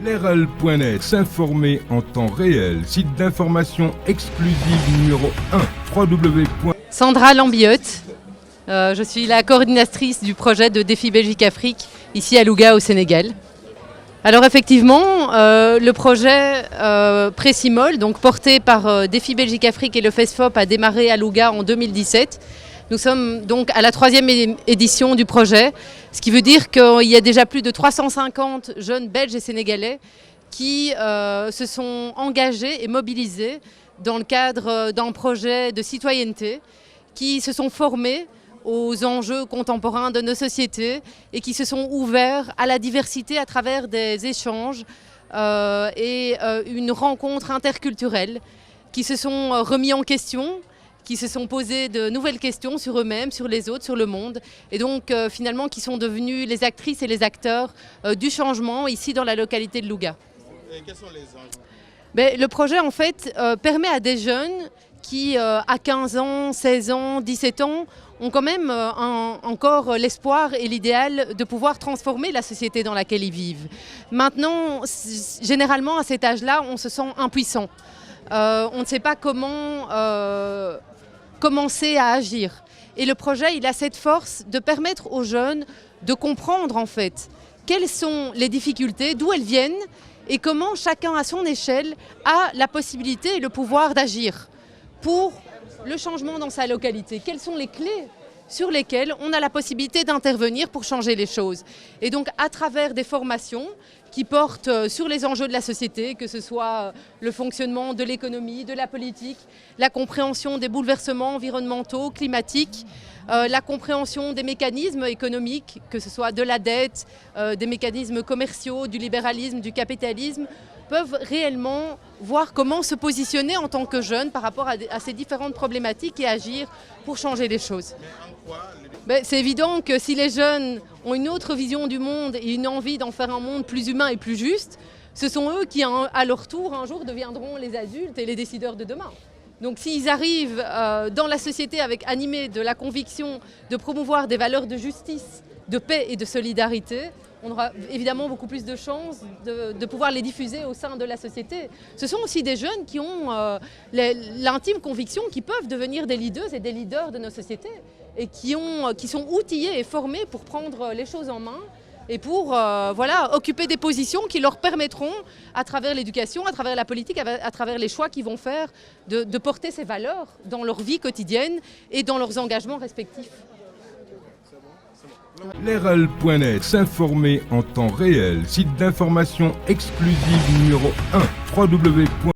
l'RL.net, s'informer en temps réel, site d'information exclusive numéro 1, www. Sandra Lambiotte, je suis la coordinatrice du projet de Défi Belgique Afrique, ici à Louga au Sénégal. Alors effectivement, le projet Précimol, donc porté par Défi Belgique Afrique et le FESFOP, a démarré à Louga en 2017. Nous sommes donc à la 3e édition du projet, ce qui veut dire qu'il y a déjà plus de 350 jeunes belges et sénégalais qui se sont engagés et mobilisés dans le cadre d'un projet de citoyenneté, qui se sont formés aux enjeux contemporains de nos sociétés et qui se sont ouverts à la diversité à travers des échanges et une rencontre interculturelle, qui se sont remis en question, qui se sont posés de nouvelles questions sur eux-mêmes, sur les autres, sur le monde, et donc finalement qui sont devenus les actrices et les acteurs du changement ici dans la localité de Louga. Et quels sont les enjeux ? Le projet en fait permet à des jeunes qui à 15 ans, 16 ans, 17 ans ont quand même encore l'espoir et l'idéal de pouvoir transformer la société dans laquelle ils vivent. Maintenant, généralement à cet âge-là, on se sent impuissant. On ne sait pas comment commencer à agir. Et le projet, il a cette force de permettre aux jeunes de comprendre en fait quelles sont les difficultés, d'où elles viennent et comment chacun à son échelle a la possibilité et le pouvoir d'agir pour le changement dans sa localité. Quelles sont les clés sur lesquelles on a la possibilité d'intervenir pour changer les choses. Et donc à travers des formations qui portent sur les enjeux de la société, que ce soit le fonctionnement de l'économie, de la politique, la compréhension des bouleversements environnementaux, climatiques, la compréhension des mécanismes économiques, que ce soit de la dette, des mécanismes commerciaux, du libéralisme, du capitalisme, peuvent réellement voir comment se positionner en tant que jeunes par rapport à ces différentes problématiques et agir pour changer les choses. C'est évident que si les jeunes ont une autre vision du monde et une envie d'en faire un monde plus humain et plus juste, ce sont eux qui, à leur tour, un jour, deviendront les adultes et les décideurs de demain. Donc s'ils arrivent dans la société avec animés de la conviction de promouvoir des valeurs de justice, de paix et de solidarité, on aura évidemment beaucoup plus de chances de pouvoir les diffuser au sein de la société. Ce sont aussi des jeunes qui ont l'intime conviction qu'ils peuvent devenir des leaders et des leaders de nos sociétés et qui sont outillés et formés pour prendre les choses en main et pour occuper des positions qui leur permettront, à travers l'éducation, à travers la politique, à travers les choix qu'ils vont faire, de porter ces valeurs dans leur vie quotidienne et dans leurs engagements respectifs. l'RL.net, s'informer en temps réel, site d'information exclusive numéro 1, www.